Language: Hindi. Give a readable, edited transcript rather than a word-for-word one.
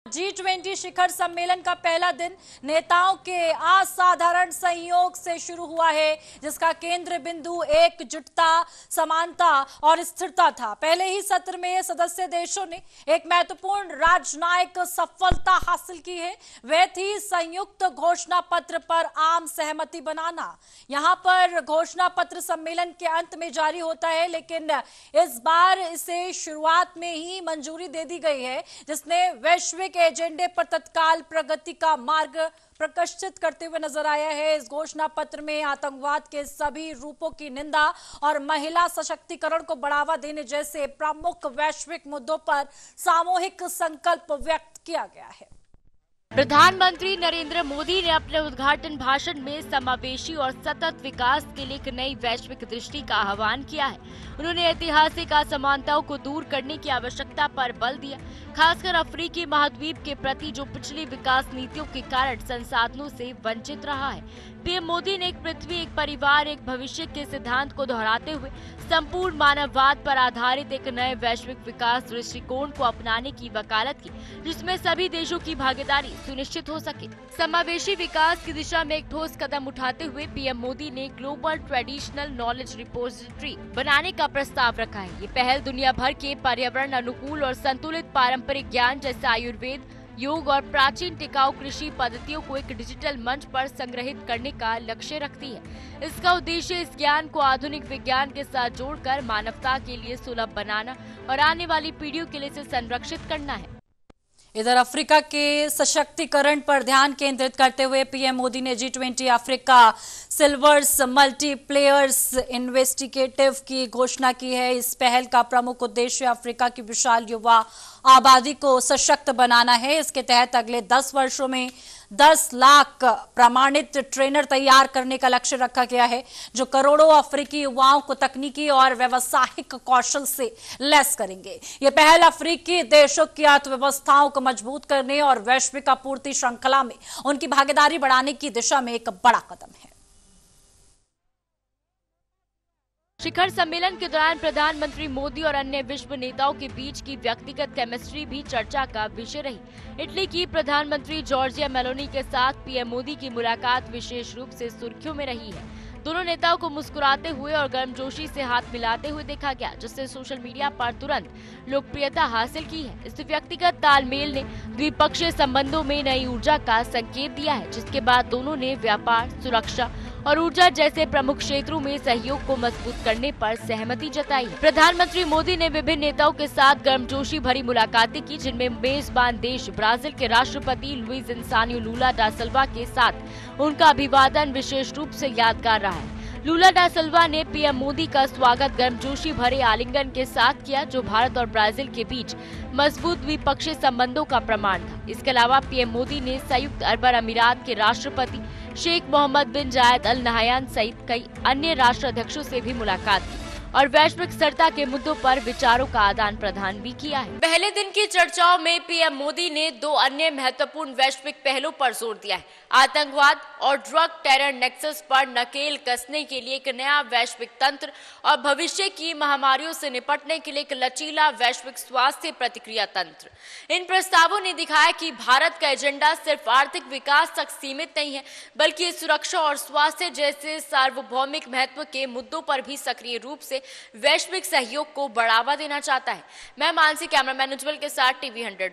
G20 शिखर सम्मेलन का पहला दिन नेताओं के असाधारण सहयोग से शुरू हुआ है, जिसका केंद्र बिंदु एकजुटता, समानता और स्थिरता था। पहले ही सत्र में सदस्य देशों ने एक महत्वपूर्ण राजनयिक सफलता हासिल की है। वह थी संयुक्त घोषणा पत्र पर आम सहमति बनाना। यहां पर घोषणा पत्र सम्मेलन के अंत में जारी होता है, लेकिन इस बार इसे शुरुआत में ही मंजूरी दे दी गई है, जिसने वैश्विक एजेंडे पर तत्काल प्रगति का मार्ग प्रकाशित करते हुए नजर आया है। इस घोषणा पत्र में आतंकवाद के सभी रूपों की निंदा और महिला सशक्तिकरण को बढ़ावा देने जैसे प्रमुख वैश्विक मुद्दों पर सामूहिक संकल्प व्यक्त किया गया है। प्रधानमंत्री नरेंद्र मोदी ने अपने उद्घाटन भाषण में समावेशी और सतत विकास के लिए एक नई वैश्विक दृष्टि का आह्वान किया है। उन्होंने ऐतिहासिक असमानताओं को दूर करने की आवश्यकता पर बल दिया, खासकर अफ्रीकी महाद्वीप के प्रति जो पिछली विकास नीतियों के कारण संसाधनों से वंचित रहा है। पीएम मोदी ने एक पृथ्वी, एक परिवार, एक भविष्य के सिद्धांत को दोहराते हुए संपूर्ण मानववाद पर आधारित एक नए वैश्विक विकास दृष्टिकोण को अपनाने की वकालत की, जिसमें सभी देशों की भागीदारी सुनिश्चित हो सके। समावेशी विकास की दिशा में एक ठोस कदम उठाते हुए पीएम मोदी ने ग्लोबल ट्रेडिशनल नॉलेज रिपोजिटरी बनाने का प्रस्ताव रखा है। ये पहल दुनिया भर के पर्यावरण अनुकूल और संतुलित पारंपरिक ज्ञान जैसे आयुर्वेद, योग और प्राचीन टिकाऊ कृषि पद्धतियों को एक डिजिटल मंच पर संग्रहित करने का लक्ष्य रखती है। इसका उद्देश्य इस ज्ञान को आधुनिक विज्ञान के साथ जोड़कर मानवता के लिए सुलभ बनाना और आने वाली पीढ़ियों के लिए इसे संरक्षित करना है। इधर अफ्रीका के सशक्तिकरण पर ध्यान केंद्रित करते हुए पीएम मोदी ने G20 Africa silvers multipliers investigative की घोषणा की है। इस पहल का प्रमुख उद्देश्य अफ्रीका की विशाल युवा आबादी को सशक्त बनाना है। इसके तहत अगले 10 वर्षों में 10 लाख प्रमाणित ट्रेनर तैयार करने का लक्ष्य रखा गया है, जो करोड़ों अफ्रीकी युवाओं को तकनीकी और व्यावसायिक कौशल से लैस करेंगे। ये पहल अफ्रीकी देशों की अर्थव्यवस्थाओं को मजबूत करने और वैश्विक आपूर्ति श्रृंखला में उनकी भागीदारी बढ़ाने की दिशा में एक बड़ा कदम है। शिखर सम्मेलन के दौरान प्रधानमंत्री मोदी और अन्य विश्व नेताओं के बीच की व्यक्तिगत केमिस्ट्री भी चर्चा का विषय रही। इटली की प्रधानमंत्री जॉर्जिया मेलोनी के साथ पीएम मोदी की मुलाकात विशेष रूप से सुर्खियों में रही है। दोनों नेताओं को मुस्कुराते हुए और गर्मजोशी से हाथ मिलाते हुए देखा गया, जिससे सोशल मीडिया पर तुरंत लोकप्रियता हासिल की है। इस व्यक्तिगत तालमेल ने द्विपक्षीय संबंधों में नई ऊर्जा का संकेत दिया है, जिसके बाद दोनों ने व्यापार, सुरक्षा और ऊर्जा जैसे प्रमुख क्षेत्रों में सहयोग को मजबूत करने पर सहमति जताई है। प्रधानमंत्री मोदी ने विभिन्न नेताओं के साथ गर्मजोशी भरी मुलाकातें की, जिनमें मेजबान देश ब्राजील के राष्ट्रपति लुइज इनासियो लूला डा सिल्वा के साथ उनका अभिवादन विशेष रूप से यादगार रहा है। लूला डा सिल्वा ने पीएम मोदी का स्वागत गर्मजोशी भरे आलिंगन के साथ किया, जो भारत और ब्राजील के बीच मजबूत द्विपक्षीय संबंधों का प्रमाण था। इसके अलावा पीएम मोदी ने संयुक्त अरब अमीरात के राष्ट्रपति शेख मोहम्मद बिन जायद अल नहयान सहित कई अन्य राष्ट्राध्यक्षों से भी मुलाकात की और वैश्विक स्थिरता के मुद्दों पर विचारों का आदान प्रदान भी किया है। पहले दिन की चर्चाओं में पीएम मोदी ने 2 अन्य महत्वपूर्ण वैश्विक पहलों पर जोर दिया है। आतंकवाद और ड्रग टेरर नेक्सस पर नकेल कसने के लिए एक नया वैश्विक तंत्र और भविष्य की महामारियों से निपटने के लिए एक लचीला वैश्विक स्वास्थ्य प्रतिक्रिया तंत्र। इन प्रस्तावों ने दिखाया कि भारत का एजेंडा सिर्फ आर्थिक विकास तक सीमित नहीं है, बल्कि सुरक्षा और स्वास्थ्य जैसे सार्वभौमिक महत्व के मुद्दों पर भी सक्रिय रूप से वैश्विक सहयोग को बढ़ावा देना चाहता है। मैं मानसी, कैमरामैन उज्जवल के साथ TV 100।